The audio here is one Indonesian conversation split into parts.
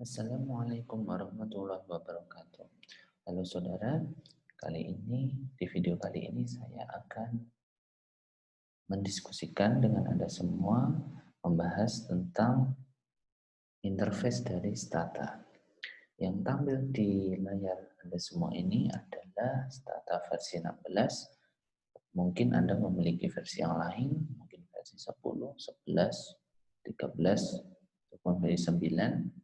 Assalamualaikum warahmatullahi wabarakatuh. Halo saudara, di video kali ini saya akan mendiskusikan dengan Anda semua membahas tentang interface dari Stata. Yang tampil di layar Anda semua ini adalah Stata versi 16. Mungkin Anda memiliki versi yang lain, mungkin versi 10, 11, 13, ataupun versi 9.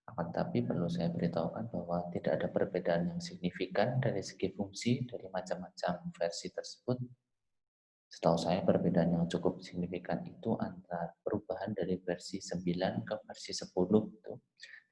Akan tapi perlu saya beritahukan bahwa tidak ada perbedaan yang signifikan dari segi fungsi dari macam-macam versi tersebut. Setahu saya perbedaan yang cukup signifikan itu antara perubahan dari versi 9 ke versi 10 itu.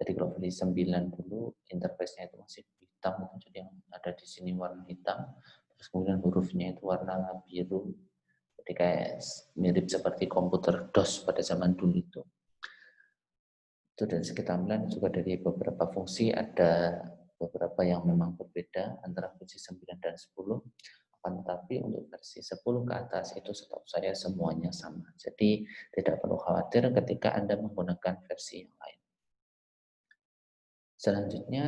Jadi kalau versi 9 dulu interface-nya itu masih hitam, jadi yang ada di sini warna hitam, terus kemudian hurufnya itu warna biru. Jadi kayak mirip seperti komputer DOS pada zaman dulu itu. Itu dari segi tampilan juga dari beberapa fungsi ada beberapa yang memang berbeda antara versi 9 dan 10. Akan tetapi untuk versi 10 ke atas itu setahu saya semuanya sama. Jadi tidak perlu khawatir ketika Anda menggunakan versi yang lain. Selanjutnya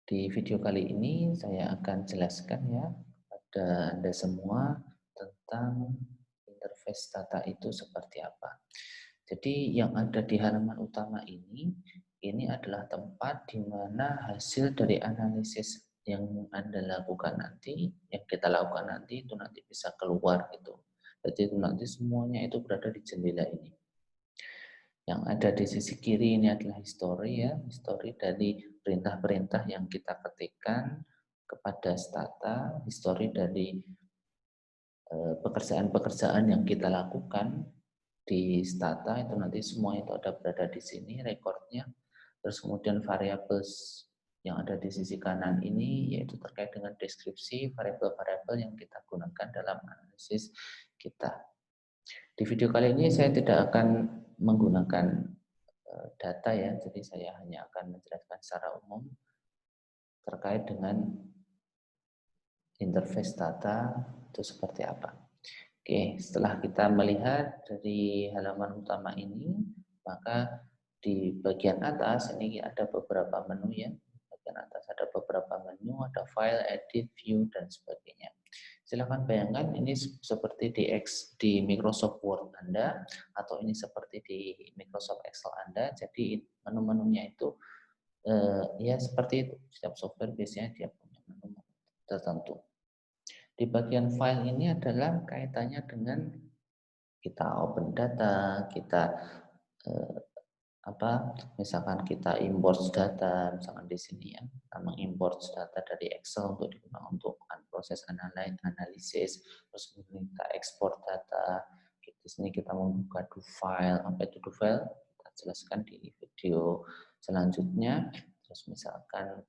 di video kali ini saya akan jelaskan ya pada Anda semua tentang interface data itu seperti apa. Jadi yang ada di halaman utama ini adalah tempat di mana hasil dari analisis yang Anda lakukan nanti, yang kita lakukan nanti itu nanti bisa keluar gitu. Jadi itu nanti semuanya itu berada di jendela ini. Yang ada di sisi kiri ini adalah history ya, history dari perintah-perintah yang kita ketikkan kepada Stata, history dari pekerjaan-pekerjaan yang kita lakukan di Stata itu nanti semua itu ada berada di sini rekornya. Terus kemudian variables yang ada di sisi kanan ini yaitu terkait dengan deskripsi variabel-variabel yang kita gunakan dalam analisis kita. Di video kali ini saya tidak akan menggunakan data ya, jadi saya hanya akan menjelaskan secara umum terkait dengan interface data itu seperti apa. Oke, setelah kita melihat dari halaman utama ini, maka di bagian atas ini ada beberapa menu ya. Bagian atas ada beberapa menu, ada file, edit, view, dan sebagainya. Silakan bayangkan ini seperti di Microsoft Word Anda, atau ini seperti di Microsoft Excel Anda. Jadi menu-menunya itu ya seperti itu. Setiap software biasanya dia punya menu tertentu. Di bagian file ini adalah kaitannya dengan kita open data, kita eh, misalkan kita import data, misalkan di sini ya, kita mengimport data dari Excel untuk digunakan untuk proses analisis, terus kemudian kita ekspor data. Di sini kita membuka do file, apa itu do file? Kita jelaskan di video selanjutnya. Terus misalkan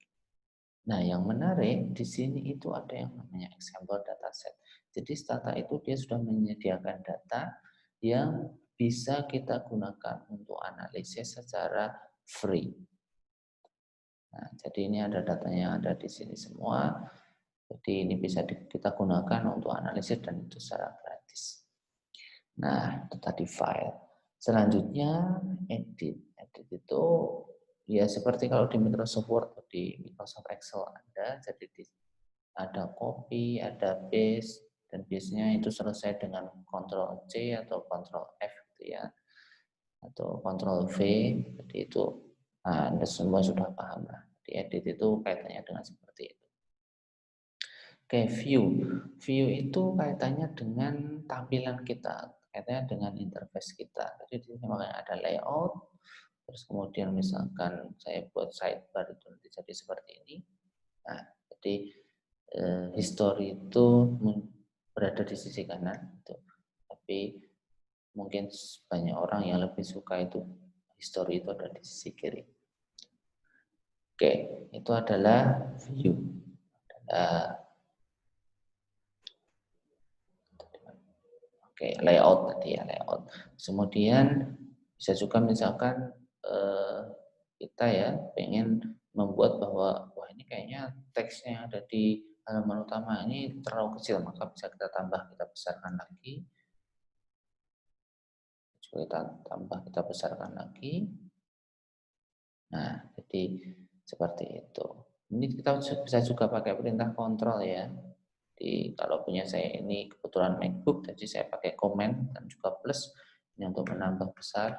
nah, yang menarik di sini itu ada yang namanya example dataset. Jadi Stata itu dia sudah menyediakan data yang bisa kita gunakan untuk analisis secara free. Nah, jadi ini ada datanya ada di sini semua. Jadi ini bisa kita gunakan untuk analisis dan itu secara gratis. Nah, itu tadi file. Selanjutnya edit. Edit itu ya seperti kalau di Microsoft Word atau di Microsoft Excel Anda, jadi ada copy, ada paste, dan biasanya itu selesai dengan Ctrl C atau Ctrl F gitu ya, atau Ctrl V. Jadi itu Anda semua sudah paham lah. Di edit itu kaitannya dengan seperti itu. Oke, view. View itu kaitannya dengan tampilan kita, kaitannya dengan interface kita. Jadi di sini makanya ada layout, terus kemudian misalkan saya buat sidebar itu nanti jadi seperti ini. Nah, jadi history itu berada di sisi kanan, itu. Tapi mungkin banyak orang yang lebih suka itu history itu ada di sisi kiri. Oke, itu adalah view. Oke, layout tadi ya, layout. Kemudian bisa juga misalkan kita ya pengen membuat bahwa wah ini kayaknya teksnya yang ada di halaman utama ini terlalu kecil, maka bisa kita tambah, kita besarkan lagi. Coba kita tambah, kita besarkan lagi. Nah, jadi seperti itu. Ini kita bisa juga pakai perintah kontrol ya. Jadi kalau punya saya ini kebetulan MacBook, jadi saya pakai command dan juga plus ini untuk menambah besar.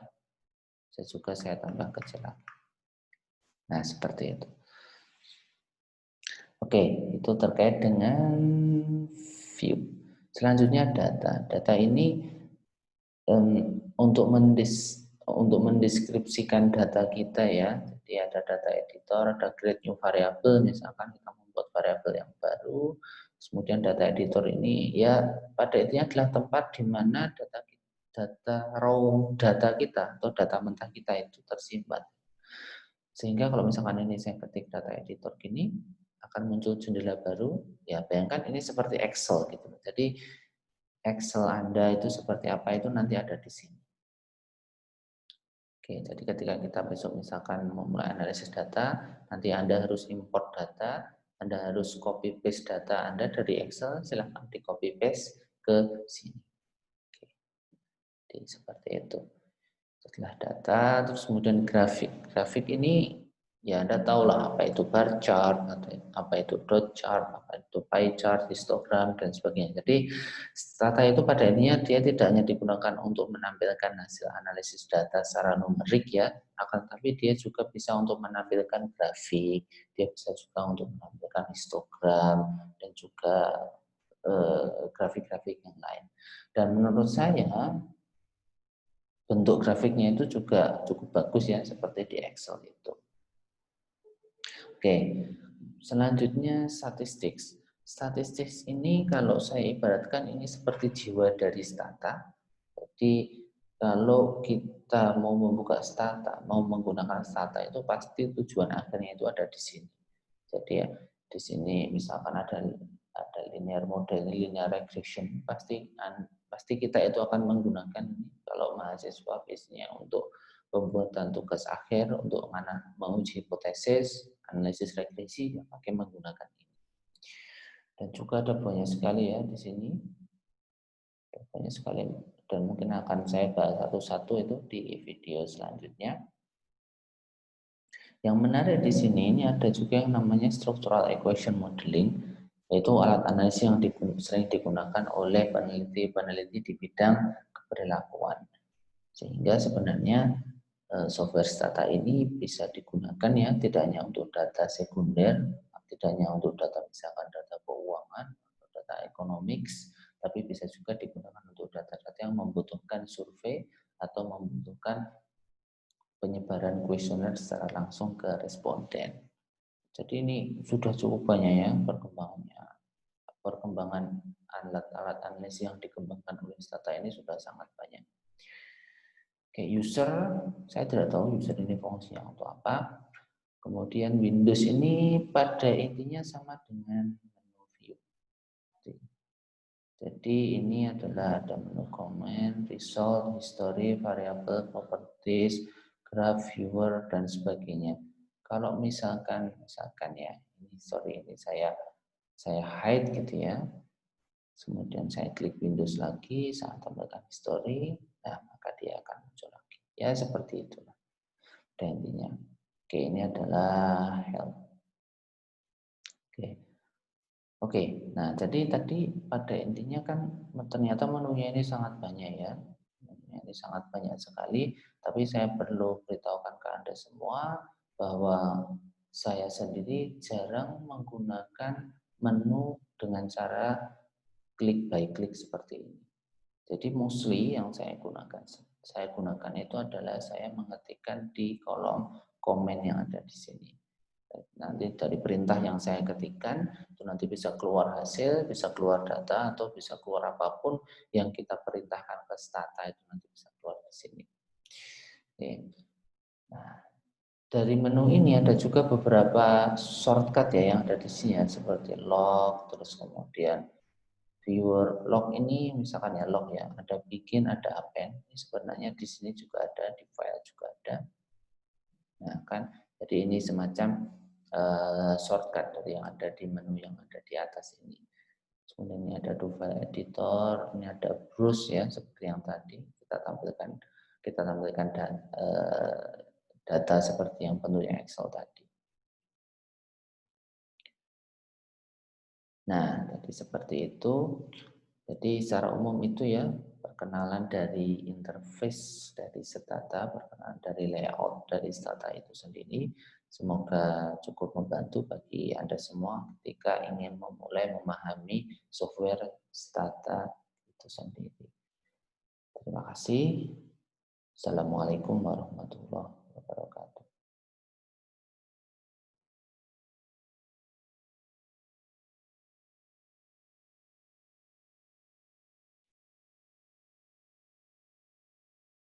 Saya tambah kecil lagi. Nah, seperti itu. Oke, itu terkait dengan view. Selanjutnya data. Data ini untuk mendeskripsikan data kita ya. Jadi ada data editor, ada create new variable, misalkan kita membuat variabel yang baru. Kemudian data editor ini ya pada intinya adalah tempat di mana raw data kita atau data mentah kita itu tersimpan. Sehingga kalau misalkan ini saya ketik data editor gini, akan muncul jendela baru. Ya bayangkan ini seperti Excel gitu. Jadi Excel Anda itu seperti apa itu nanti ada di sini. Oke, jadi ketika kita besok misalkan memulai analisis data, nanti Anda harus import data, Anda harus copy paste data Anda dari Excel, silahkan di copy paste ke sini. Oke, jadi seperti itu. Setelah data, terus kemudian grafik. Grafik ini ya Anda tahulah apa itu bar chart, apa itu dot chart, apa itu pie chart, histogram, dan sebagainya. Jadi data itu pada intinya dia tidak hanya digunakan untuk menampilkan hasil analisis data secara numerik ya, akan tapi dia juga bisa untuk menampilkan grafik, dia bisa juga untuk menampilkan histogram, dan juga grafik-grafik yang lain. Dan menurut saya bentuk grafiknya itu juga cukup bagus ya, seperti di Excel itu. Oke, selanjutnya statistik. Statistik ini kalau saya ibaratkan ini seperti jiwa dari stata. Jadi kalau kita mau membuka stata, mau menggunakan stata itu pasti tujuan akhirnya itu ada di sini. Jadi ya di sini misalkan ada linear model, linear regression, pasti kita itu akan menggunakan kalau mahasiswa biasanya untuk pembuatan tugas akhir untuk menguji hipotesis, analisis regresi, ya pakai menggunakan ini. Dan juga ada banyak sekali ya di sini, banyak sekali, dan mungkin akan saya bahas satu-satu itu di video selanjutnya. Yang menarik di sini ini ada juga yang namanya structural equation modeling, yaitu alat analisis yang sering digunakan oleh peneliti-peneliti di bidang keberlakuan. Sehingga sebenarnya software data ini bisa digunakan ya, tidak hanya untuk data sekunder, tidak hanya untuk data misalkan data keuangan atau data economics, tapi bisa juga digunakan untuk data-data yang membutuhkan survei atau membutuhkan penyebaran kuesioner secara langsung ke responden. Jadi ini sudah cukup banyak ya perkembangan alat-alat analisis yang dikembangkan oleh Stata ini sudah sangat banyak. Oke, user, saya tidak tahu user ini fungsinya untuk apa. Kemudian Windows ini pada intinya sama dengan menu view. Jadi ini adalah ada menu comment, result, history, variable, properties, graph, viewer, dan sebagainya. Kalau misalkan ya, ini saya hide gitu ya. Kemudian saya klik Windows lagi, saya tambahkan history, nah maka dia akan muncul lagi. Ya seperti itulah. Dan intinya. Oke, ini adalah help. Oke, nah jadi tadi pada intinya kan ternyata menunya ini sangat banyak ya. Menunya ini sangat banyak sekali, tapi saya perlu beritahukan ke Anda semua bahwa saya sendiri jarang menggunakan menu dengan cara klik by klik seperti ini. Jadi mostly yang saya gunakan itu adalah saya mengetikkan di kolom komen yang ada di sini. Nanti dari perintah yang saya ketikkan itu nanti bisa keluar hasil, bisa keluar data, atau bisa keluar apapun yang kita perintahkan ke Stata itu nanti bisa keluar di sini. Oke. Nah, dari menu ini ada juga beberapa shortcut ya yang ada di sini ya, seperti log, terus kemudian viewer. Log ini misalkan ya log ya, ada bikin, ada append. Ini sebenarnya di sini juga ada, di file juga ada. Nah, kan jadi ini semacam shortcut dari yang ada di menu yang ada di atas ini. Kemudian ini ada file editor, ini ada brush ya seperti yang tadi kita tampilkan dan data seperti yang bentuknya Excel tadi. Nah, tadi seperti itu. Jadi secara umum itu ya, perkenalan dari interface dari Stata, perkenalan dari layout dari Stata itu sendiri. Semoga cukup membantu bagi Anda semua ketika ingin memulai memahami software Stata itu sendiri. Terima kasih. Assalamualaikum warahmatullahi wabarakatuh.